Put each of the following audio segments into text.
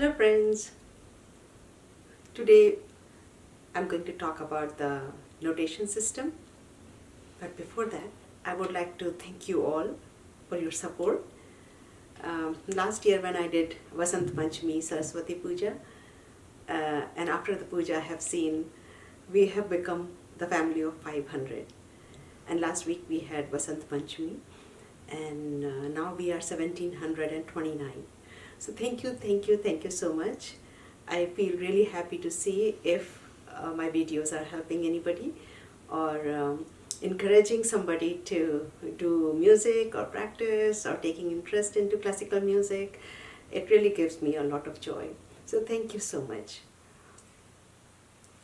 Hello friends, today I'm going to talk about the notation system, but before that I would like to thank you all for your support. Last year when I did Vasant Panchami Saraswati Puja, and after the puja I have seen we have become the family of 500, and last week we had Vasant Panchami, and now we are 1729. So thank you so much. I feel really happy to see if my videos are helping anybody or encouraging somebody to do music or practice or taking interest into classical music. It really gives me a lot of joy. So thank you so much.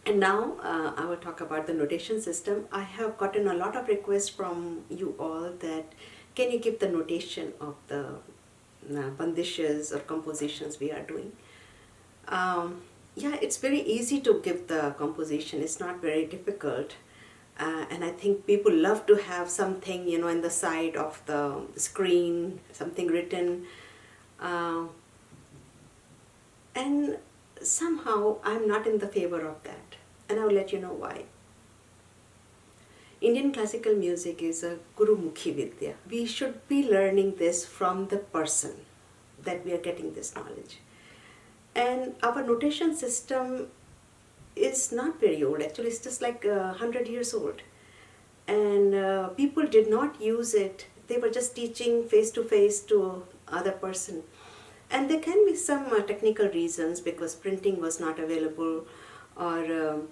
And now I will talk about the notation system. I have gotten a lot of requests from you all that can you give the notation of the bandishes or compositions we are doing. Yeah, it's very easy to give the composition. It's not very difficult. And I think people love to have something, in the side of the screen, something written. And somehow I'm not in the favor of that. And I'll let you know why. Indian classical music is a Gurumukhi Vidya. We should be learning this from the person that we are getting this knowledge. And our notation system is not very old. Actually, it's just like 100 years old. And people did not use it. They were just teaching face to face to other person. And there can be some technical reasons because printing was not available, or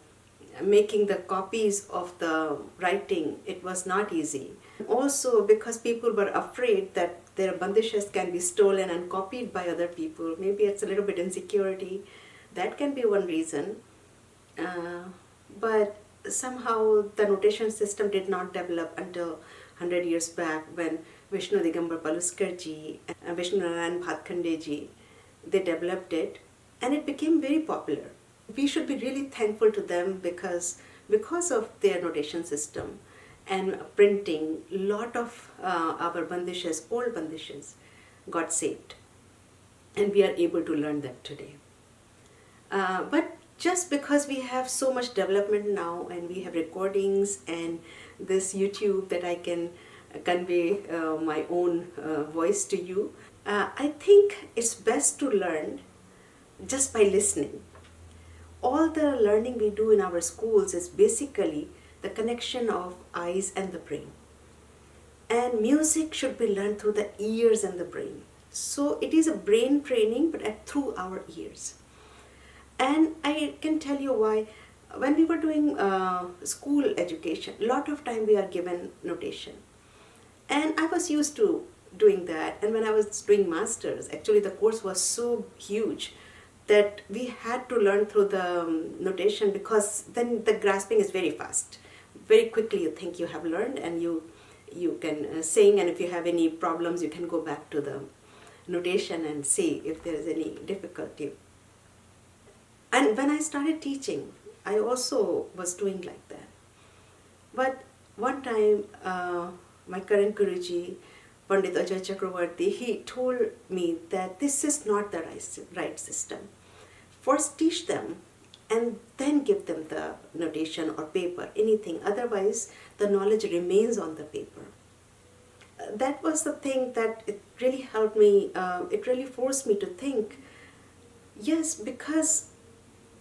making the copies of the writing, it was not easy. Also because people were afraid that their bandishes can be stolen and copied by other people. Maybe it's a little bit insecurity. That can be one reason. But somehow the notation system did not develop until 100 years back when Vishnu Digambar Paluskarji and Vishnu Narayan Bhatkandeji, they developed it and it became very popular. We should be really thankful to them because of their notation system and printing, lot of our bandishes, old bandishes, got saved, and we are able to learn them today. But just because we have so much development now and we have recordings and this YouTube that I can convey my own voice to you, I think it's best to learn just by listening. All the learning we do in our schools is basically the connection of eyes and the brain. And music should be learned through the ears and the brain. So it is a brain training, but through our ears. And I can tell you why. When we were doing school education, a lot of time we are given notation. And I was used to doing that. And when I was doing masters, actually the course was so huge that we had to learn through the notation, because then the grasping is very fast. Very quickly you think you have learned and you can sing, and if you have any problems you can go back to the notation and see if there is any difficulty. And when I started teaching, I also was doing like that. But one time my current Guruji, Pandit Ajay Chakravarti, he told me that this is not the right system. First teach them and then give them the notation or paper, anything. Otherwise, the knowledge remains on the paper. That was the thing that it really helped me. It really forced me to think, yes, because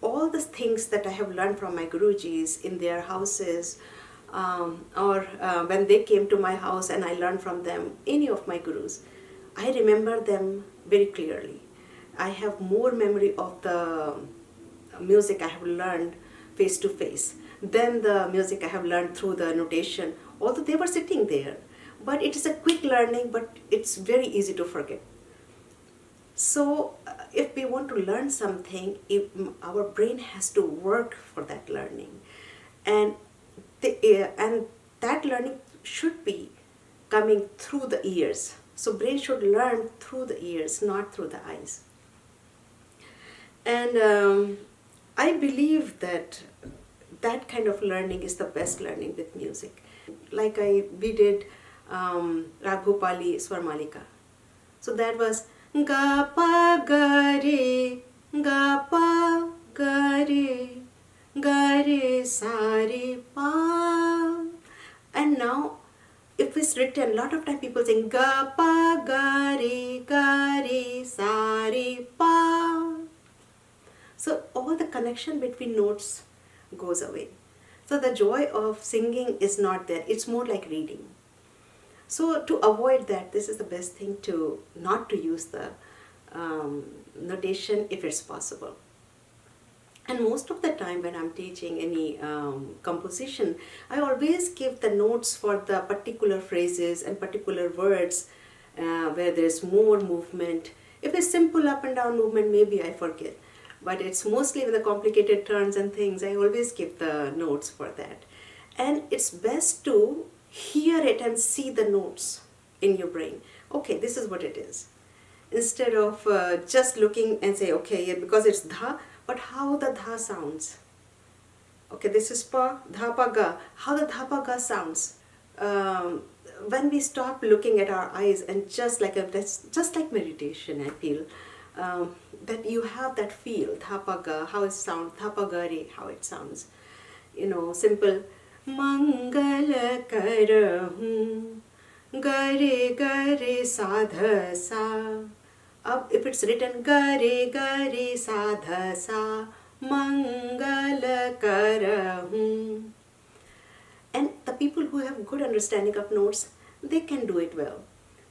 all the things that I have learned from my Gurujis in their houses, or when they came to my house and I learned from them, any of my Gurus, I remember them very clearly. I have more memory of the music I have learned face to face than the music I have learned through the notation, although they were sitting there. But it is a quick learning, but it's very easy to forget. So if we want to learn something, our brain has to work for that learning. And that learning should be coming through the ears. So brain should learn through the ears, not through the eyes. And I believe that kind of learning is the best learning with music. Like we did Raghupali Swarmalika. So that was ga pa ga re written, a lot of time people sing ga pa ga re sa re pa. So all the connection between notes goes away. So the joy of singing is not there. It's more like reading. So to avoid that, this is the best thing to not to use the notation if it's possible. And most of the time when I'm teaching any composition, I always give the notes for the particular phrases and particular words where there's more movement. If it's simple up and down movement, maybe I forget. But it's mostly with the complicated turns and things, I always give the notes for that. And it's best to hear it and see the notes in your brain. Okay, this is what it is. Instead of just looking and say, okay, yeah, because it's dha, but how the dha sounds. Okay, this is pa, dha pa ga. How the dha pa ga sounds. When we stop looking at our eyes and that's just like meditation, I feel. That you have that feel, dha pa ga, how it sounds, dha pa ga re, how it sounds. You know, simple. Mangala karahu, gare gare sadha sa. If it's written gare gare sadha sa, mangala karahu. And the people who have good understanding of notes, they can do it well.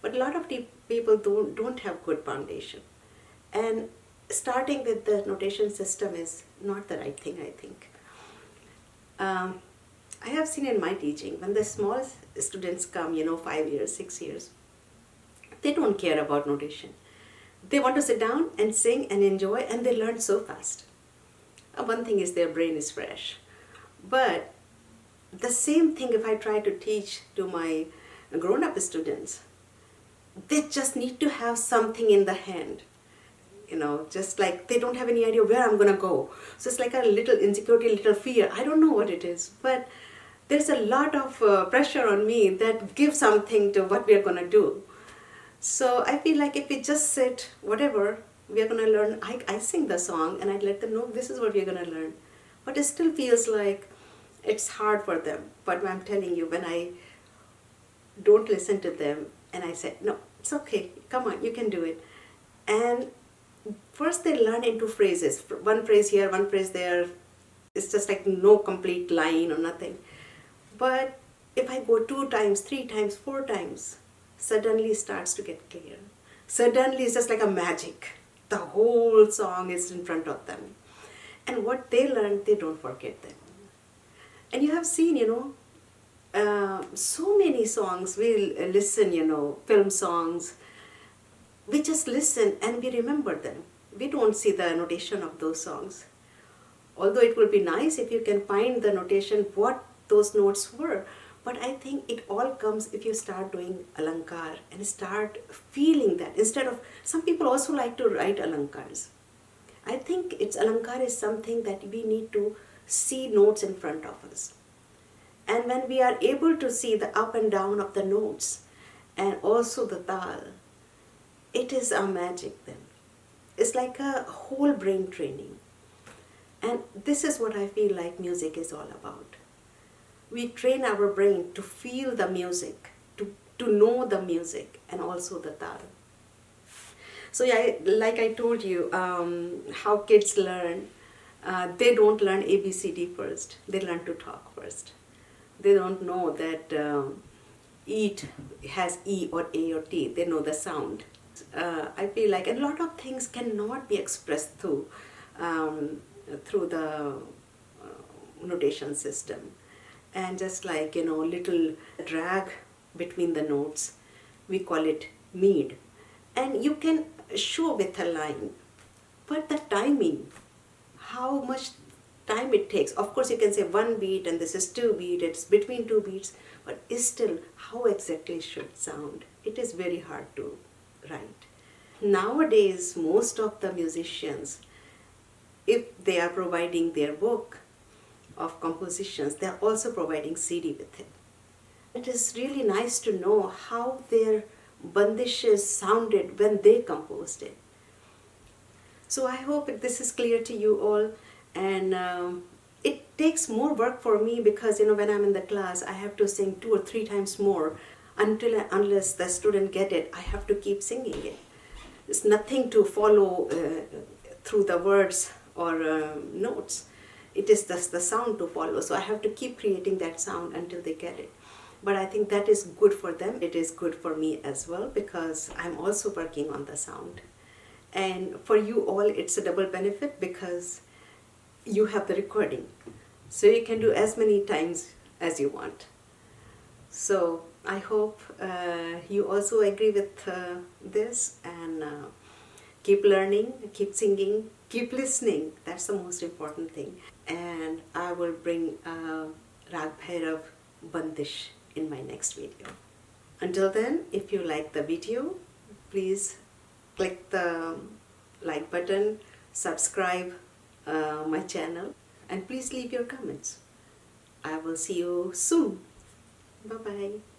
But a lot of people don't have good foundation. And starting with the notation system is not the right thing, I think. I have seen in my teaching, when the small students come, 5 years, 6 years, they don't care about notation. They want to sit down and sing and enjoy, and they learn so fast. One thing is their brain is fresh. But the same thing if I try to teach to my grown-up students, they just need to have something in the hand. Just like they don't have any idea where I'm going to go. So it's like a little insecurity, a little fear. I don't know what it is. But there's a lot of pressure on me that gives something to what we're going to do. So I feel like if we just sit, whatever, we're going to learn. I sing the song and I let them know this is what we're going to learn. But it still feels like it's hard for them. But I'm telling you, when I don't listen to them and I say, no, it's okay, come on, you can do it. And first they learn into phrases. One phrase here, one phrase there. It's just like no complete line or nothing. But if I go 2 times, 3 times, 4 times, suddenly it starts to get clear. Suddenly it's just like a magic. The whole song is in front of them. And what they learn, they don't forget them. And you have seen, so many songs, we'll listen, film songs. We just listen and we remember them. We don't see the notation of those songs. Although it would be nice if you can find the notation, what those notes were. But I think it all comes if you start doing alankar and start feeling that. Instead of, some people also like to write alankars. I think alankar is something that we need to see notes in front of us. And when we are able to see the up and down of the notes and also the tal, it is a magic then. It's like a whole brain training. And this is what I feel like music is all about. We train our brain to feel the music, to know the music and also the tal. So yeah, like I told you, how kids learn, they don't learn ABCD first. They learn to talk first. They don't know that eat has E or A or T. They know the sound. I feel like a lot of things cannot be expressed through the notation system. And just like, little drag between the notes, we call it mead. And you can show with a line, but the timing, how much time it takes. Of course, you can say 1 beat and this is 2 beat, it's between 2 beats, but it's still how exactly it should sound. It is very hard to write. Nowadays, most of the musicians, if they are providing their book of compositions, they are also providing CD with it. It is really nice to know how their bandishes sounded when they composed it. So I hope this is clear to you all. And it takes more work for me because, when I'm in the class, I have to sing 2 or 3 times more. until and unless the student get it, I have to keep singing it. It's nothing to follow through the words or notes. It is just the sound to follow. So I have to keep creating that sound until they get it. But I think that is good for them. It is good for me as well, because I'm also working on the sound. And for you all, it's a double benefit because you have the recording. So you can do as many times as you want. So I hope you also agree with this, and keep learning, keep singing, keep listening. That's the most important thing. And I will bring Rag Bhairav Bandish in my next video. Until then, if you like the video, please click the like button, subscribe my channel, and please leave your comments. I will see you soon. Bye-bye.